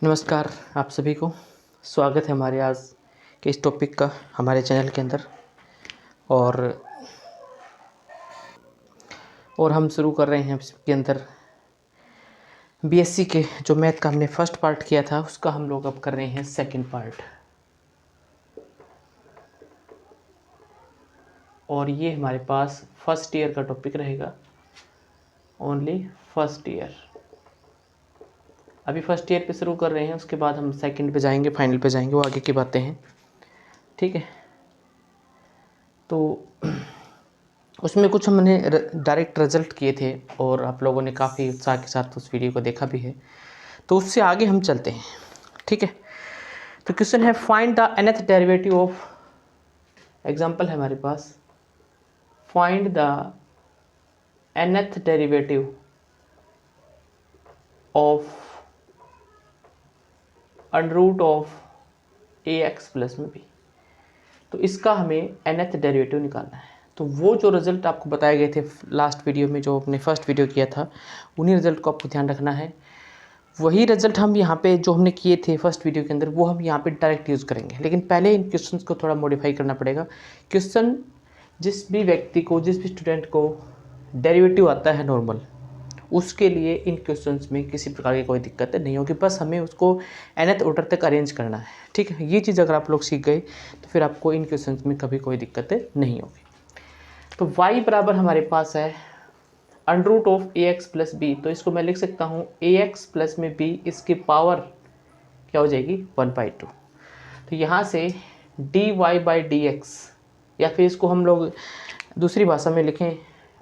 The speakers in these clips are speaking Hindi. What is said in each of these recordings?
नमस्कार आप सभी को। स्वागत है हमारे आज के इस टॉपिक का हमारे चैनल के अंदर। और हम शुरू कर रहे हैं इसके अंदर बीएससी के जो मैथ का हमने फर्स्ट पार्ट किया था उसका हम लोग अब कर रहे हैं सेकंड पार्ट। और ये हमारे पास फर्स्ट ईयर का टॉपिक रहेगा, ओनली फर्स्ट ईयर। अभी फर्स्ट ईयर पे शुरू कर रहे हैं, उसके बाद हम सेकंड पे जाएंगे, फाइनल पे जाएंगे, वो आगे की बातें हैं। ठीक है, तो उसमें कुछ हमने डायरेक्ट रिजल्ट किए थे और आप लोगों ने काफ़ी उत्साह के साथ उस वीडियो को देखा भी है, तो उससे आगे हम चलते हैं। ठीक है, तो क्वेश्चन है find the nth derivative of, example है हमारे पास, find the nth derivative of under root of ax plus में b। तो इसका हमें nth डेरिवेटिव निकालना है। तो वो जो रिजल्ट आपको बताए गए थे लास्ट वीडियो में, जो अपने फर्स्ट वीडियो किया था, उन्हीं रिजल्ट को आपको ध्यान रखना है। वही रिजल्ट हम यहाँ पे जो हमने किए थे फर्स्ट वीडियो के अंदर, वो हम यहाँ पे डायरेक्ट यूज़ करेंगे। लेकिन पहले इन क्वेश्चंस को थोड़ा मॉडिफाई करना पड़ेगा। क्वेश्चन जिस भी व्यक्ति को, जिस भी स्टूडेंट को डेरिवेटिव आता है नॉर्मल, उसके लिए इन क्वेश्चंस में किसी प्रकार की कोई दिक्कत नहीं होगी। बस हमें उसको nth ऑर्डर तक अरेंज करना है। ठीक है, ये चीज़ अगर आप लोग सीख गए तो फिर आपको इन क्वेश्चंस में कभी कोई दिक्कतें नहीं होगी। तो y बराबर हमारे पास है under root of ax plus b. तो इसको मैं लिख सकता हूँ ax प्लस में b, इसकी पावर क्या हो जाएगी 1/2। तो यहाँ से dy बाई डी एक्स, या फिर इसको हम लोग दूसरी भाषा में लिखें,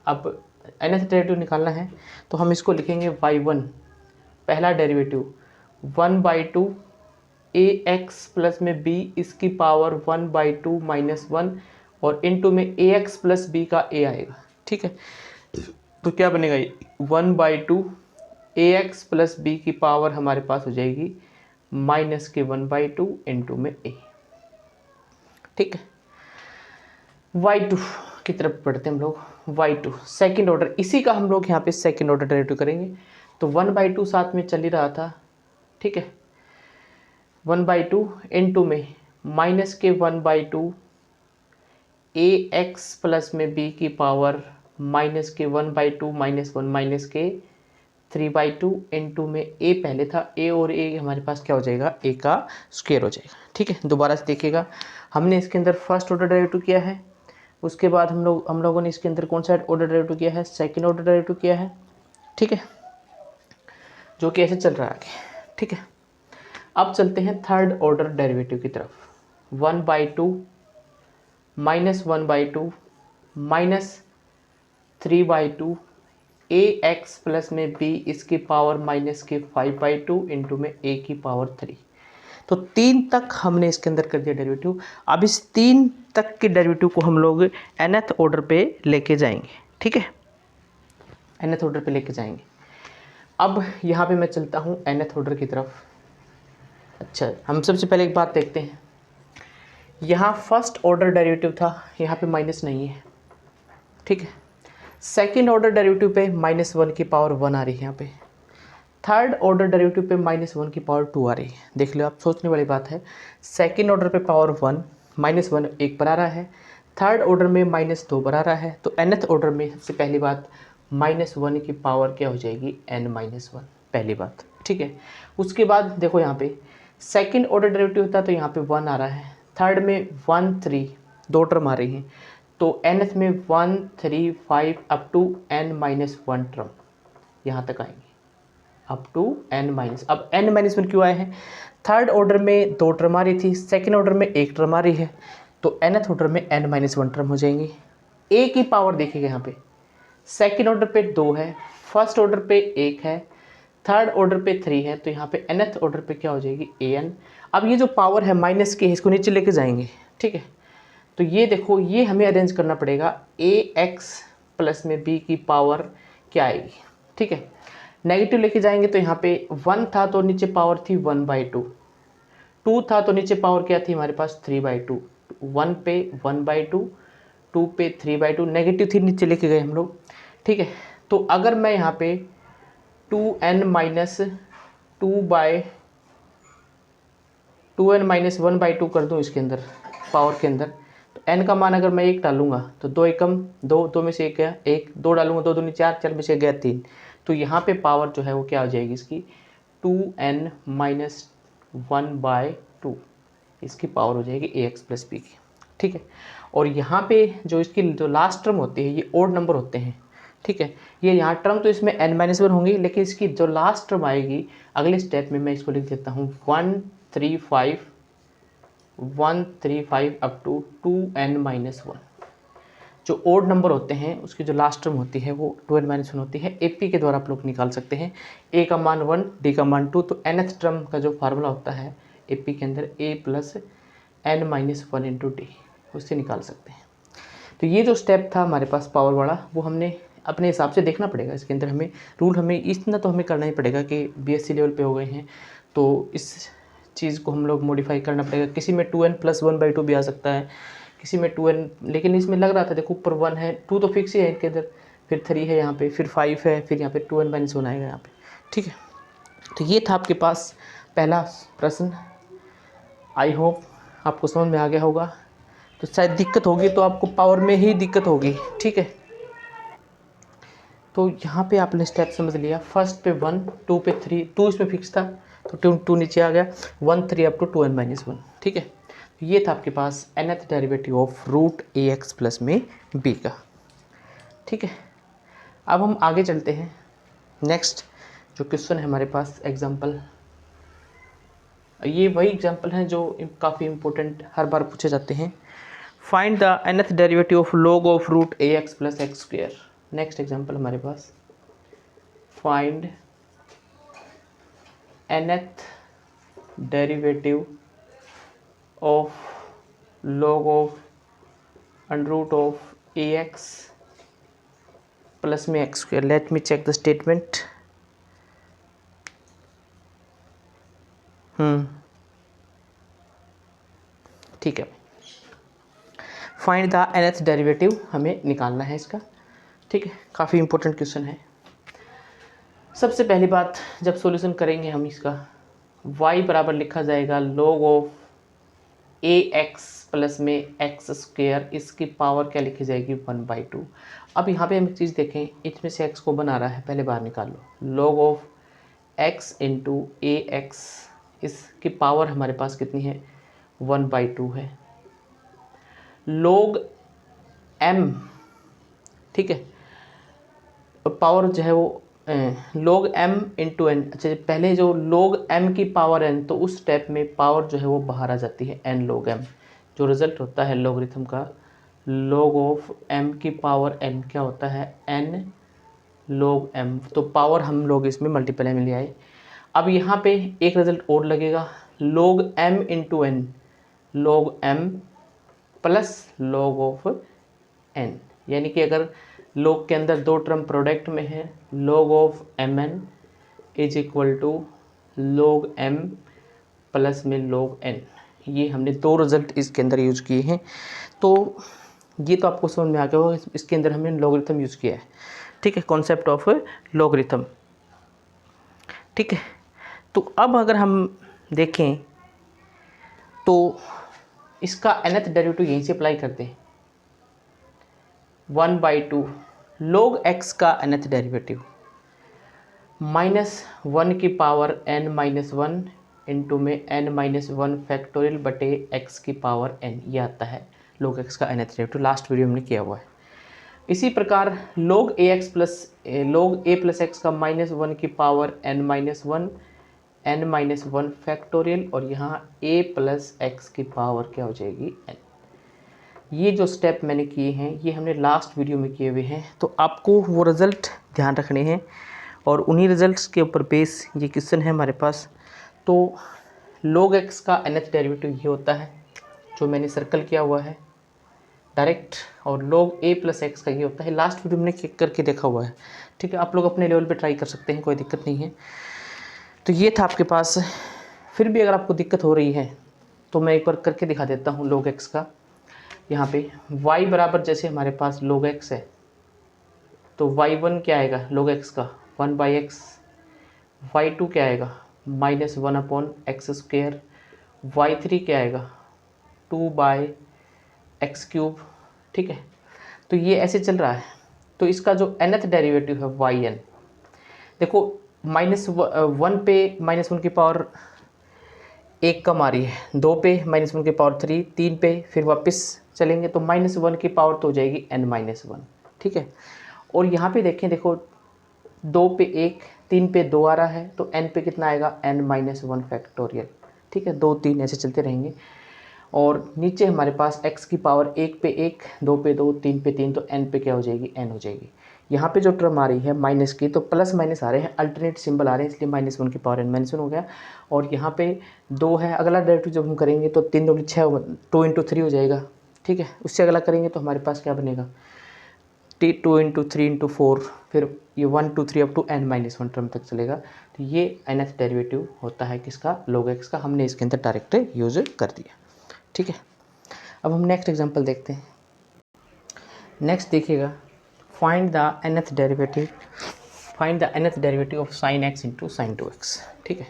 अब nth डेरिवेटिव निकालना है तो हम इसको लिखेंगे y1, पहला डेरिवेटिव 1/2 ax प्लस में b, इसकी पावर 1/2 माइनस 1, और इनटू में ax प्लस b का a आएगा। ठीक है, तो क्या बनेगा, 1/2 ax प्लस b की पावर हमारे पास हो जाएगी माइनस के 1/2 इनटू में a। ठीक है, y2 की तरफ बढ़ते हैं हम लोग। y2 सेकंड ऑर्डर, इसी का हम लोग यहाँ पे सेकंड ऑर्डर डेरिवेटिव करेंगे। तो 1/2 साथ में चल ही रहा था। ठीक है, 1/2 इनटू में माइनस के 1/2 ax प्लस में b की पावर माइनस के 1/2 माइनस 1 माइनस के 3/2 इनटू में a पहले था, a और a हमारे पास क्या हो जाएगा, a का स्क्वायर हो जाएगा। ठीक है, दोबारा से देखिएगा, हमने इसके अंदर फर्स्ट ऑर्डर डेरिवेटिव किया है, उसके बाद हम लोगों ने इसके अंदर कौन सा ऑर्डर डेरिवेटिव किया है, सेकंड ऑर्डर डेरिवेटिव किया है। ठीक है, जो कि ऐसे चल रहा है आगे। ठीक है, अब चलते हैं थर्ड ऑर्डर डेरिवेटिव की तरफ। 1/2 माइनस 1/2 माइनस 3/2 ax प्लस में b, इसकी पावर माइनस के 5/2 इंटू में a की पावर 3। तो 3 तक हमने इसके अंदर कर दिया डेरिवेटिव। अब इस 3 तक के डेरिवेटिव को हम लोग nth ऑर्डर पे लेके जाएंगे। ठीक है, nth ऑर्डर पे लेके जाएंगे। अब यहाँ पे मैं चलता हूँ nth ऑर्डर की तरफ। अच्छा, हम सबसे पहले एक बात देखते हैं, यहाँ फर्स्ट ऑर्डर डेरिवेटिव था, यहाँ पे माइनस नहीं है। ठीक है, सेकेंड ऑर्डर डेरिवेटिव पे -1 की पावर 1 आ रही है यहाँ पे, थर्ड ऑर्डर डेरिवेटिव पे -1 की पावर 2 आ रही है। देख लो, आप सोचने वाली बात है। सेकेंड ऑर्डर पे पावर 1 -1 एक पर आ रहा है, थर्ड ऑर्डर में -2 पर आ रहा है। तो nth ऑर्डर में सबसे पहली बात -1 की पावर क्या हो जाएगी, n-1, पहली बात। ठीक है, उसके बाद देखो यहाँ पे सेकेंड ऑर्डर डेरिवेटिव होता है तो यहाँ पे 1 आ रहा है, थर्ड में 1 3, दो टर्म आ रही हैं, तो nth में 1 3 5 अप टू n-1 टर्म यहाँ तक आएंगे, अप टू n-। अब n-1 क्यों आए हैं, थर्ड ऑर्डर में 2 टर्म आ रही थी, सेकेंड ऑर्डर में 1 टर्म आ रही है, तो nth ऑर्डर में n-1 टर्म हो जाएंगी। a की पावर देखिएगा यहाँ पे, सेकेंड ऑर्डर पे 2 है, फर्स्ट ऑर्डर पे 1 है, थर्ड ऑर्डर पे 3 है, तो यहाँ पे nth ऑर्डर पे क्या हो जाएगी, an। अब ये जो पावर है माइनस की है, इसको नीचे लेके जाएंगे। ठीक है, तो ये देखो, ये हमें अरेंज करना पड़ेगा, ax प्लस में b की पावर क्या आएगी। ठीक है, नेगेटिव लेके जाएंगे तो यहाँ पे 1 था तो नीचे पावर थी 1/2, 2 था तो नीचे पावर क्या थी हमारे पास 3/2, 1 पे 1/2, 2 पे 3/2, नेगेटिव थी नीचे लेके गए हम लोग। ठीक है, तो अगर मैं यहाँ पे 2n-2/2 2n-1/2 कर दूँ इसके अंदर, पावर के अंदर, तो n का मान अगर मैं 1 डालूंगा तो 2 एकम 2, 2 में से 1 गया 1, 2 डालूंगा 2 दूनी 4, 4 में से गया 3, तो यहाँ पे पावर जो है वो क्या हो जाएगी इसकी 2n-1/2, इसकी पावर हो जाएगी ax प्लस b की, ठीक है। और यहाँ पे जो इसकी जो लास्ट टर्म होती है ये ओड नंबर होते हैं, ठीक है। ये यहाँ टर्म तो इसमें n-1 होंगी, लेकिन इसकी जो लास्ट टर्म आएगी अगले स्टेप में मैं इसको लिख देता हूँ 135 अप टू 2n-1। जो ओड नंबर होते हैं उसकी जो लास्ट टर्म होती है वो 2n-1 होती है। एपी के द्वारा आप लोग निकाल सकते हैं, ए का मान 1, डी का मान 2, तो nth टर्म का जो फार्मूला होता है एपी के अंदर a plus n-1 into D, उससे निकाल सकते हैं। तो ये जो स्टेप था हमारे पास पावर वाला, वो हमने अपने हिसाब से देखना पड़ेगा। इसके अंदर हमें रूल हमें इतना तो हमें करना ही पड़ेगा कि बीएससी लेवल पे हो गए हैं तो इस चीज़ को हम लोग मॉडिफाई करना पड़ेगा। किसी में 2n+1/2 भी आ सकता है, किसी में 2n, लेकिन इसमें लग रहा था देखो ऊपर 1 है, 2 तो फिक्स ही है इनके अंदर, फिर 3 है यहाँ पे, फिर 5 है, फिर यहाँ पे 2n-1 आएगा यहाँ पे, ठीक है। तो ये था आपके पास पहला प्रश्न। आई होप आपको समझ में आ गया होगा। तो शायद दिक्कत होगी तो आपको पावर में ही दिक्कत होगी, ठीक है। तो यहाँ पे आपने स्टेप समझ लिया, फर्स्ट पे 1, 2 पे 3, 2 इसमें फिक्स था तो 2 नीचे आ गया, 1, 3 अप टू 2n-1, ठीक है। तो ये था आपके पास nth derivative of root ax plus में b का, ठीक है। अब हम आगे चलते हैं, नेक्स्ट जो क्वेश्चन है हमारे पास एग्जाम्पल, ये वही एग्जाम्पल हैं जो काफ़ी इंपॉर्टेंट हर बार पूछे जाते हैं। Find the nth derivative of log of root ax plus x square. Next example हमारे पास, find nth derivative of log of under root of ax plus में x square. Let me check the statement. ठीक है, फाइंड द nth डेरिवेटिव हमें निकालना है इसका, ठीक है। काफ़ी इंपॉर्टेंट क्वेश्चन है। सबसे पहली बात, जब सॉल्यूशन करेंगे हम इसका, y बराबर लिखा जाएगा log ऑफ ax प्लस में एक्स स्क्वेयर, इसकी पावर क्या लिखी जाएगी 1/2। अब यहाँ पे हम एक चीज़ देखें, इसमें से x को बना रहा है, पहले बाहर निकाल लो। log of x into ax, इसकी पावर हमारे पास कितनी है 1/2 है। log m, ठीक है, और पावर जो है वो log m इंटू n। अच्छा, पहले जो log m की पावर n, तो उस स्टेप में पावर जो है वो बाहर आ जाती है n log m। जो रिजल्ट होता है लॉगरिथम का, log ऑफ m की पावर n क्या होता है n log m। तो पावर हम लोग इसमें मल्टीप्लाई में ले आए। अब यहाँ पे एक रिजल्ट और लगेगा, log m into n, log m plus log of n, यानी कि अगर log के अंदर दो टर्म प्रोडक्ट में है, log of mn is equal to log m plus में log n। ये हमने दो रिजल्ट इसके अंदर यूज़ किए हैं। तो ये तो आपको समझ में आ गया होगा, इसके अंदर हमने लॉगरिथम यूज़ किया है, ठीक है, कॉन्सेप्ट ऑफ लॉगरिथम, ठीक है। तो अब अगर हम देखें तो इसका nth डेरिवेटिव यहीं से अप्लाई करते हैं, 1/2 log x का nth डेरिवेटिव -1 की पावर n-1 इंटू में n-1 फैक्टोरियल बटे x की पावर n, ये आता है log x का nth डेरिवेटिव। लास्ट वीडियो हमने किया हुआ है। इसी प्रकार log a प्लस x का -1 की पावर n-1 फैक्टोरियल, और यहाँ a प्लस x की पावर क्या हो जाएगी n। ये जो स्टेप मैंने किए हैं ये हमने लास्ट वीडियो में किए हुए हैं, तो आपको वो रिज़ल्ट ध्यान रखने हैं और उन्हीं रिज़ल्ट्स के ऊपर बेस ये क्वेश्चन है हमारे पास। तो log x का nth डेरिवेटिव ये होता है जो मैंने सर्कल किया हुआ है डायरेक्ट, और log a प्लस एक्स का ये होता है। लास्ट वीडियो मैंने चेक करके देखा हुआ है, ठीक है। आप लोग अपने लेवल पे ट्राई कर सकते हैं, कोई दिक्कत नहीं है। तो ये था आपके पास। फिर भी अगर आपको दिक्कत हो रही है तो मैं एक बार करके दिखा देता हूँ log x का। यहाँ पे y बराबर जैसे हमारे पास log x है, तो y1 क्या आएगा log x का 1/x, y2 क्या आएगा -1/x स्क्वेयर, y3 क्या आएगा 2/x³। ठीक है, तो ये ऐसे चल रहा है। तो इसका जो nth डेरिवेटिव है yn, देखो -1 पे -1 की पावर 1 कम आ रही है, 2 पे -1 की पावर 3, 3 पे फिर वापस चलेंगे तो -1 की पावर तो हो जाएगी n-1। ठीक है, और यहाँ पे देखें, देखो 2 पे 1, 3 पे 2 आ रहा है तो n पे कितना आएगा n-1 फैक्टोरियल। ठीक है, 2 3 ऐसे चलते रहेंगे। और नीचे हमारे पास x की पावर 1 पे 1, 2 पे 2, 3 पे 3, तो n पे क्या हो जाएगी n हो जाएगी। यहाँ पे जो टर्म आ रही है माइनस की, तो प्लस माइनस आ रहे हैं, अल्टरनेट सिंबल आ रहे हैं, इसलिए -1 की पावर n-1 हो गया। और यहाँ पे 2 है, अगला डेरिवेटिव जब हम करेंगे तो 3 2 6, 2 × 3 हो जाएगा। ठीक है, उससे अगला करेंगे तो हमारे पास क्या बनेगा 2 × 3 × 4, फिर ये 1 2 3 अप टू n-1 टर्म तक चलेगा। तो ये nth डेरिवेटिव होता है किसका, log x का। हमने इसके अंदर डायरेक्ट यूज कर दिया। ठीक है, अब हम नेक्स्ट एग्जांपल देखते हैं। नेक्स्ट देखिएगा, find the nth derivative of sin x into sin 2x। ठीक है,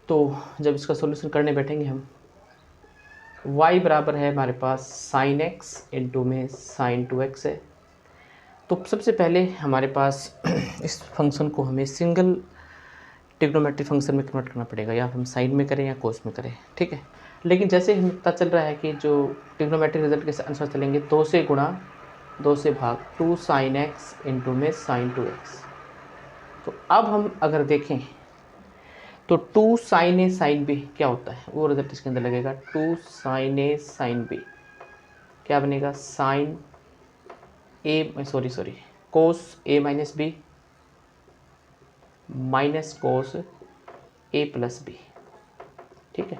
तो जब इसका सॉल्यूशन करने बैठेंगे हम, y बराबर है हमारे पास sin x इंटू में sin 2x है। तो सबसे पहले हमारे पास इस फंक्शन को हमें सिंगल ट्रिग्नोमेट्रिक फंक्शन में कन्वर्ट करना पड़ेगा, या हम साइन में करें या कोस में करें। ठीक है, लेकिन जैसे हमें पता चल रहा है कि जो ट्रिग्नोमेट्रिक रिजल्ट के अनुसार चलेंगे, 2 से गुणा 2 से भाग 2 sin x इंटू में sin 2x। तो अब हम अगर देखें तो 2 sin a sin b क्या होता है, वो रिजल्ट इसके अंदर लगेगा। 2 sin a sin b क्या बनेगा, sin a sorry cos a minus b minus cos a plus b. ठीक है,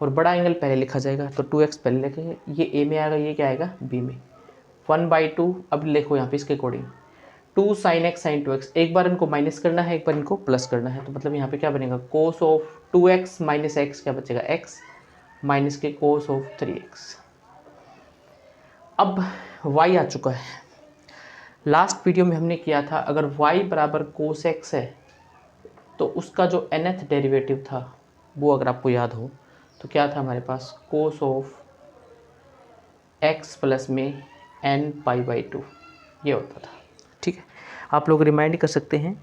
और बड़ा एंगल पहले लिखा जाएगा, तो 2x पहले लिखेंगे, ये a में आएगा, ये क्या आएगा b में, 1/2। अब लिखो यहाँ पे इसके according 2 sin x sin 2x, एक बार इनको माइनस करना है, एक बार इनको प्लस करना है। तो मतलब यहाँ पे क्या बनेगा, cos of 2x minus x क्या बचेगा, x माइनस के कोस ऑफ 3x। अब y आ चुका है। लास्ट वीडियो में हमने किया था, अगर y बराबर कोस x है तो उसका जो nth डेरिवेटिव था वो अगर आपको याद हो तो क्या था हमारे पास, कोस ऑफ x प्लस में n π/2 ये होता था। ठीक है, आप लोग रिमाइंड कर सकते हैं,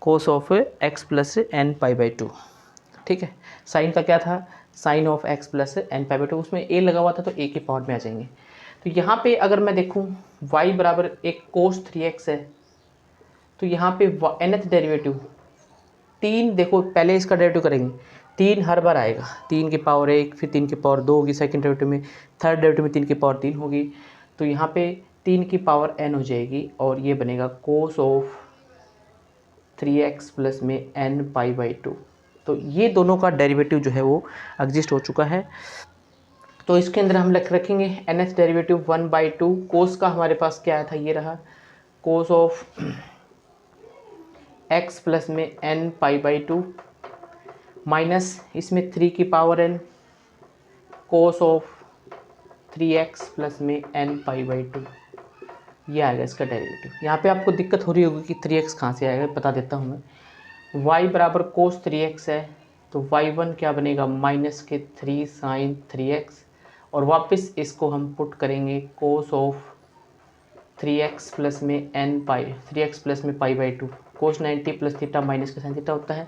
cos of x plus n π/2। ठीक है, साइन का क्या था, sine of x plus n π/2, उसमें a लगा हुआ था तो a की पावर में आ जाएंगे। तो यहाँ पे अगर मैं देखूँ y बराबर एक कोस 3x है, तो यहाँ पे nth डेरिवेटिव 3, देखो पहले इसका डेरिवेटिव करेंगे, 3 हर बार आएगा, 3 की पावर 1, फिर 3 की पावर 2 होगी सेकंड डेरिवेटिव में, थर्ड डेरिवेटिव में 3 की पावर 3 होगी। तो यहाँ पे 3 की पावर n हो जाएगी, और ये बनेगा कोस ऑफ 3x प्लस में n π/2। तो ये दोनों का डेरिवेटिव जो है वो एग्जिस्ट हो चुका है। तो इसके अंदर हम रखेंगे nth डेरिवेटिव 1/2, कोस का हमारे पास क्या आया था, ये रहा कोस ऑफ x प्लस में n π/2 माइनस इसमें 3 की power n cos of 3x plus में n π/2, ये आएगा इसका डेरिवेटिव। यहाँ पे आपको दिक्कत हो रही होगी कि 3x कहाँ से आएगा, बता देता हूँ मैं। y बराबर कोस 3x है, तो y1 क्या बनेगा, माइनस के 3 sin 3x, और वापस इसको हम पुट करेंगे कोस ऑफ 3x प्लस में n3x प्लस में π/2, कोस 90 प्लस थीटा माइनस का साइन थीटा होता है।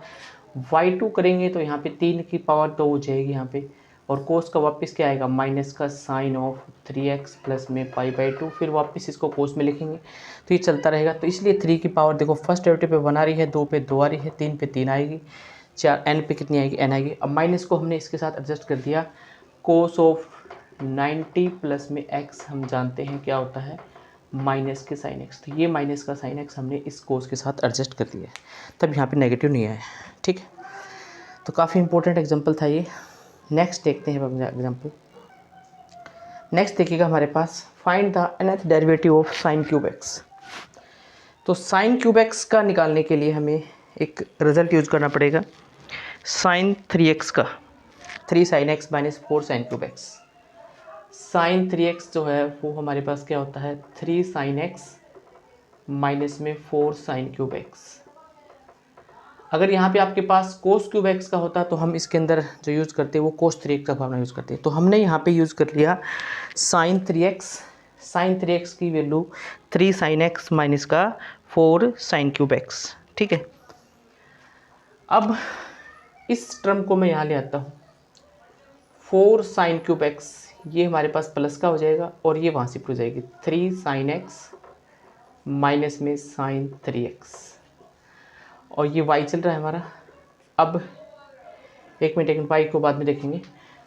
y2 करेंगे तो यहाँ पे 3 की पावर 2 हो जाएगी यहाँ पे, और कोस का वापस क्या आएगा, माइनस का साइन ऑफ 3x प्लस में π/2, फिर वापस इसको कोस में लिखेंगे। तो ये चलता रहेगा। तो इसलिए 3 की पावर देखो फर्स्ट डेरिवेटिव पे 1 आ रही है, 2 पे 2 आ रही है, 3 पे 3 आएगी, 4 n पे कितनी आएगी, n आएगी। अब माइनस को हमने इसके साथ एडजस्ट कर दिया, कोस ऑफ 90 प्लस में x हम जानते हैं क्या होता है, माइनस के साइन एक्स। तो ये माइनस का साइन एक्स हमने इस कोस के साथ एडजस्ट कर दिया है, तब यहाँ पे नेगेटिव नहीं आया। ठीक है, तो काफ़ी इंपॉर्टेंट एग्जांपल था ये। नेक्स्ट देखते हैं एग्जांपल। नेक्स्ट देखिएगा हमारे पास, find the nth derivative of sine cube x. तो साइन क्यूब एक्स का निकालने के लिए हमें एक रिजल्ट यूज करना पड़ेगा, साइन 3x का, 3 sin x minus 4 sine cube x. Sine 3x जो है वो हमारे पास क्या होता है, 3 sin x माइनस में 4 साइन क्यूब एक्स। अगर यहाँ पे आपके पास कोस क्यूब एक्स का होता तो हम इसके अंदर जो यूज़ करते हैं वो कोस 3x का फॉर्मूला यूज़ करते हैं। तो हमने यहाँ पे यूज़ कर लिया साइन 3x। साइन 3x की वैल्यू 3 साइन एक्स माइनस का 4 साइन क्यूब एक्स। ठीक है, अब इस टर्म को मैं यहाँ ले आता हूँ, 4 साइन क्यूब एक्स, ये हमारे पास प्लस का हो जाएगा और ये वहाँ शिफ्ट हो जाएगी 3 साइन एक्स माइनस में साइन 3x, और ये y चल रहा है हमारा। अब एक मिनट y को बाद में देखेंगे।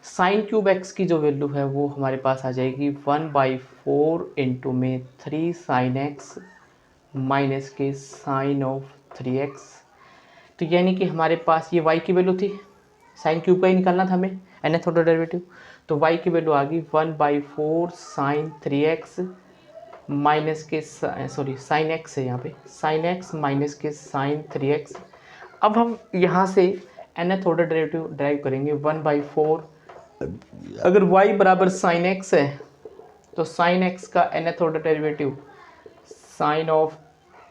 साइन क्यूब एक्स की जो वैल्यू है वो हमारे पास आ जाएगी 1/4 इंटू में 3 साइन एक्स माइनस के साइन ऑफ 3x। तो यानी कि हमारे पास ये y की वैल्यू थी, साइन क्यूब का ही निकालना था हमें, nth ऑर्डर डेरिवेटिव। तो y की वैल्यू आ गई 1/4 साइन 3x माइनस के साइन x है यहाँ पे, साइन x माइनस के साइन 3x। अब हम यहाँ से nth ऑर्डर डेरिवेटिव ड्राइव करेंगे 1/4। अगर y बराबर साइन x है तो साइन x का nth order derivative sign of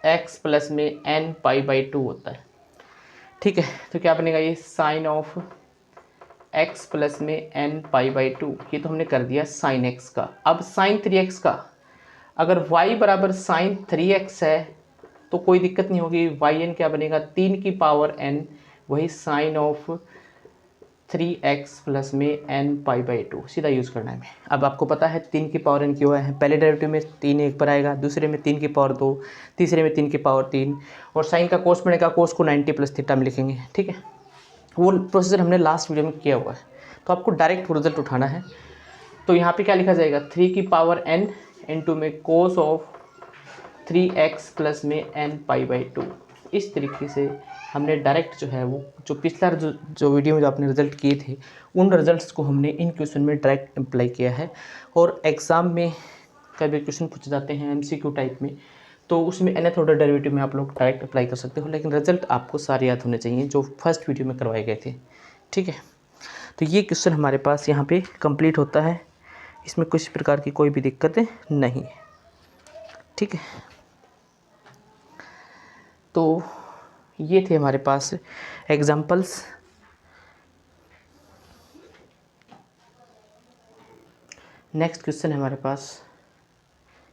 x plus में n π/2 होता है। ठीक है, तो क्या बनेगा ये साइन ऑफ x प्लस में n π/2, ये तो हमने कर दिया साइन x का। अब साइन 3x का, अगर y बराबर साइन 3x है तो कोई दिक्कत नहीं होगी, yn क्या बनेगा 3 की पावर n, वही साइन ऑफ 3x प्लस में n π/2, सीधा यूज़ करना है हमें। अब आपको पता है 3 की पावर n क्यों है, पहले डेरिवेटिव में 3 एक पर आएगा, दूसरे में 3 की पावर 2, तीसरे में 3 की पावर 3, और साइन का कोस बनेगा, कोस को 90 प्लस थीटा में लिखेंगे। ठीक है, वो प्रोसीजर हमने लास्ट वीडियो में किया हुआ है, तो आपको डायरेक्ट रिजल्ट उठाना है। तो यहाँ पे क्या लिखा जाएगा 3 की पावर n इंटू में कोस ऑफ 3x प्लस में n π/2। इस तरीके से हमने डायरेक्ट जो है वो जो पिछला जो वीडियो में जो आपने रिजल्ट किए थे उन रिजल्ट्स को हमने इन क्वेश्चन में डायरेक्ट अप्लाई किया है। और एग्ज़ाम में कभी क्वेश्चन पूछे जाते हैं MCQ टाइप में, तो उसमें nth ऑर्डर डेरिवेटिव में आप लोग डायरेक्ट अप्लाई कर सकते हो, लेकिन रिजल्ट आपको सारे याद होने चाहिए जो फर्स्ट वीडियो में करवाए गए थे। ठीक है, तो ये क्वेश्चन हमारे पास यहाँ पे कंप्लीट होता है, इसमें किसी प्रकार की कोई भी दिक्कत नहीं है। ठीक है, तो ये थे हमारे पास एग्जाम्पल्स। नेक्स्ट क्वेश्चन है हमारे पास,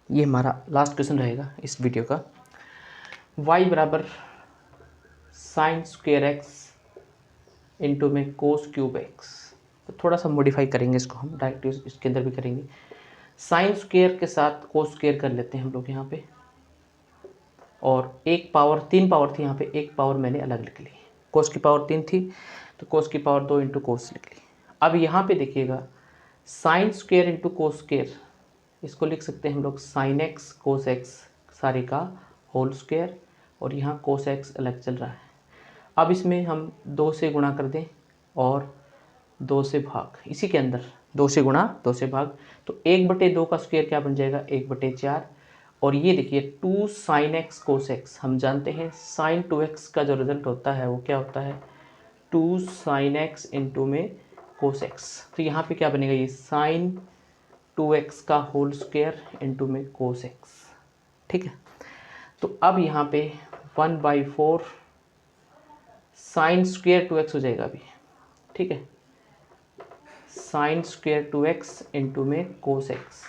ये हमारा लास्ट क्वेश्चन रहेगा इस वीडियो का। y बराबर साइन स्क्वेयर एक्स इंटू में कोस क्यूब एक्स। तो थोड़ा सा मॉडिफाई करेंगे इसको, हम डायरेक्ट इसके अंदर भी करेंगे। साइन स्क्वेयर के साथ कोस स्क्वेयर कर लेते हैं हम लोग यहाँ पे, और एक पावर 3 पावर थी यहाँ पे, एक पावर मैंने अलग लिख ली। कोस की पावर 3 थी तो कोस की पावर 2 इंटू कोस लिख ली। अब यहाँ पे देखिएगा sine square into cos square, इसको लिख सकते हैं हम लोग साइन एक्स कोस एक्स सारे का होल स्क्वेयर, और यहाँ कोस एक्स अलग चल रहा है। अब इसमें हम 2 से गुणा कर दें और 2 से भाग, इसी के अंदर 2 से गुणा 2 से भाग, तो 1/2 का स्क्वायर क्या बन जाएगा 1/4। और ये देखिए 2 साइन एक्स कोस एक्स, हम जानते हैं साइन 2x का जो रिजल्ट होता है वो क्या होता है 2 साइन एक्स इंटू में कोस एक्स। तो यहाँ पे क्या बनेगा ये साइन 2x का होल स्क्वायर इंटू में कोस एक्स। ठीक है, तो अब यहाँ पे 1/4 साइन स्क्वायर 2x हो जाएगा अभी। ठीक है, साइन स्क्वायर 2x इंटू में कोस एक्स।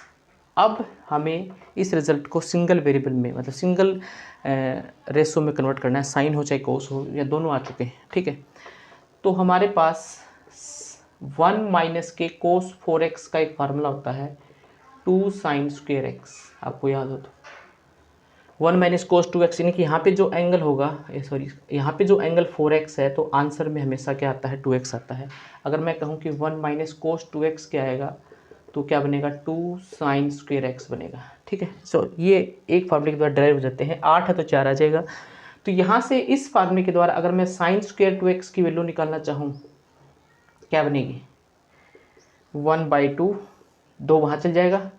अब हमें इस रिज़ल्ट को सिंगल वेरिएबल में, मतलब सिंगल रेशो में कन्वर्ट करना है, साइन हो चाहे कोस हो, या दोनों आ चुके हैं। ठीक है, तो हमारे पास 1 माइनस के कोस 4x का एक फार्मूला होता है 2 साइन स्क्वायर x, आपको याद हो तो 1 माइनस कोस 2x, यानी कि यहाँ पे जो एंगल होगा, यहाँ पे जो एंगल 4x है तो आंसर में हमेशा क्या आता है 2x आता है। अगर मैं कहूँ कि 1 माइनस कोस 2x क्या आएगा तो क्या बनेगा 2 साइन स्क्वायर एक्स बनेगा। ठीक है, सो ये एक फार्मूले के द्वारा ड्राइव हो जाते हैं। 8 है तो 4 आ जाएगा। तो यहाँ से इस फार्मूले के द्वारा अगर मैं साइन स्क्वायर 2x की वैल्यू निकालना चाहूँ क्या बनेगी 1/2, 2 वहाँ चल जाएगा,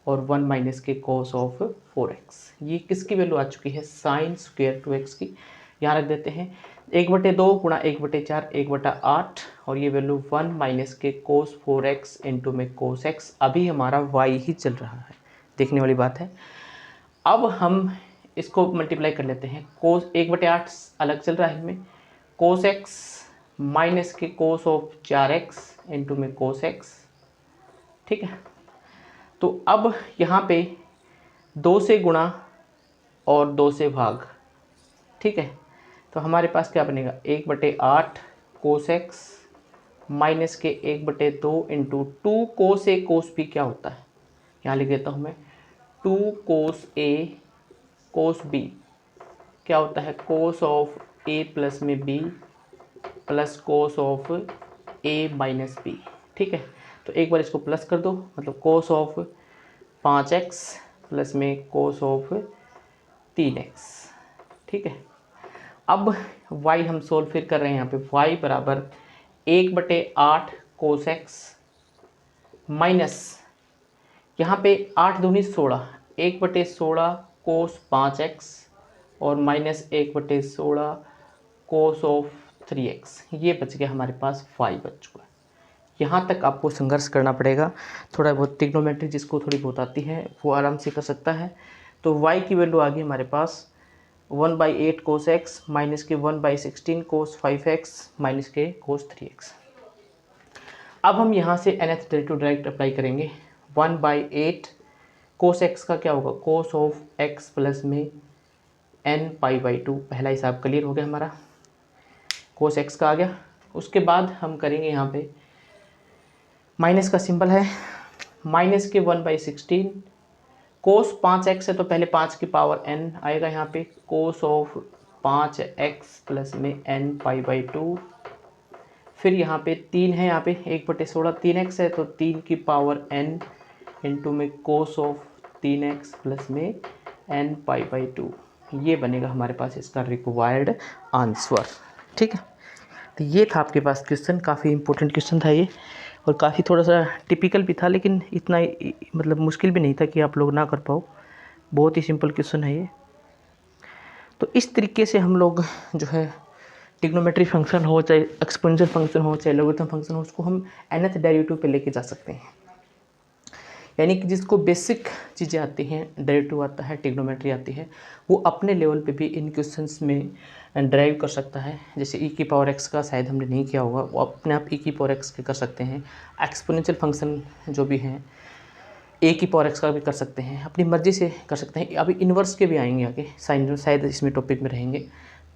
और 1 माइनस के कोस ऑफ 4x। ये किसकी वैल्यू आ चुकी है साइन स्क्वायर 2x की, यहाँ रख देते हैं 1/2 गुणा 1/4 1/8, और ये वैल्यू 1 माइनस के कोस 4x इंटू में कोस x। अभी हमारा y ही चल रहा है, देखने वाली बात है। अब हम इसको मल्टीप्लाई कर लेते हैं, कोस 1/8 अलग चल रहा है इनमें, कोस एक्स माइनस के कोस ऑफ 4x इंटू में कोस एक्स। ठीक है, तो अब यहाँ पे 2 से गुणा और 2 से भाग। ठीक है, तो हमारे पास क्या बनेगा 1/8 कोस एक्स माइनस के 1/2 इंटू 2 कोस ए कोस बी क्या होता है, यहाँ लिख देता हूँ मैं 2 कोस ए कोस बी क्या होता है कोस ऑफ ए प्लस में b plus cos of a minus b. ठीक है, तो एक बार इसको प्लस कर दो, मतलब कोस ऑफ 5x प्लस में कोस ऑफ 3x। ठीक है, अब y हम सोल्व फिर कर रहे हैं, यहाँ पे y बराबर 1/8 कोस एक्स माइनस यहाँ पे 8 दूनी 16, 1/16 कोस 5x और माइनस 1/16 कोस ऑफ 3x। ये बच गया हमारे पास 5 बच चुका है। यहाँ तक आपको संघर्ष करना पड़ेगा, थोड़ा बहुत ट्रिग्नोमेट्री जिसको थोड़ी बहुत आती है वो आराम से कर सकता है। तो y की वैल्यू आ गई हमारे पास 1/8 कोस एक्स माइनस के 1/16 कोस 5x माइनस के कोस 3x। अब हम यहाँ से nth डेरिवेटिव डायरेक्ट अप्लाई करेंगे। 1/8 कोस एक्स का क्या होगा कोस ऑफ x प्लस में n π/2। पहला हिसाब क्लियर हो गया हमारा, कोस एक्स का आ गया। उसके बाद हम करेंगे यहाँ पे माइनस का सिंबल है, माइनस के 1/16 कोस 5x है तो पहले 5 की पावर n आएगा यहाँ पे कोस ऑफ 5x प्लस में n π/2। फिर यहाँ पे 3 है, यहाँ पे 1/16 3x है तो 3 की पावर n इंटू में कोस ऑफ 3x प्लस में n π/2। ये बनेगा हमारे पास इसका रिक्वायर्ड आंसर। ठीक है, तो ये था आपके पास क्वेश्चन, काफ़ी इंपॉर्टेंट क्वेश्चन था ये और काफ़ी थोड़ा सा टिपिकल भी था, लेकिन इतना मतलब मुश्किल भी नहीं था कि आप लोग ना कर पाओ। बहुत ही सिंपल क्वेश्चन है ये। तो इस तरीके से हम लोग जो है ट्रिग्नोमेट्री फंक्शन हो चाहे एक्सपोनेंशियल फंक्शन हो चाहे लॉगरिथम फंक्शन हो उसको हम nth डेरिवेटिव पे लेके जा सकते हैं। यानी कि जिसको बेसिक चीज़ें आती हैं, डेरिवेटिव आता है, ट्रिग्नोमेट्री आती है, वो अपने लेवल पे भी इन क्वेश्चंस में ड्राइव कर सकता है। जैसे e की पावर x का शायद हमने नहीं किया होगा, वो अपने आप e की पावर x के कर सकते हैं। एक्सपोनेंशियल फंक्शन जो भी हैं a की पावर x का भी कर सकते हैं, अपनी मर्ज़ी से कर सकते हैं। अभी इन्वर्स के भी आएंगे आगे, साइन शायद इसमें टॉपिक में रहेंगे।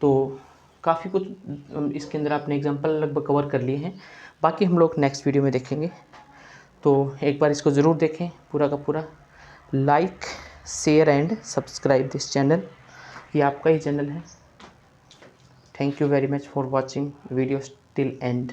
तो काफ़ी कुछ इसके अंदर आपने एग्जाम्पल लगभग कवर कर लिए हैं, बाकी हम लोग नेक्स्ट वीडियो में देखेंगे। तो एक बार इसको ज़रूर देखें पूरा का पूरा। Like share and subscribe this channel, ये आपका ही चैनल है। Thank you very much for watching videos till and.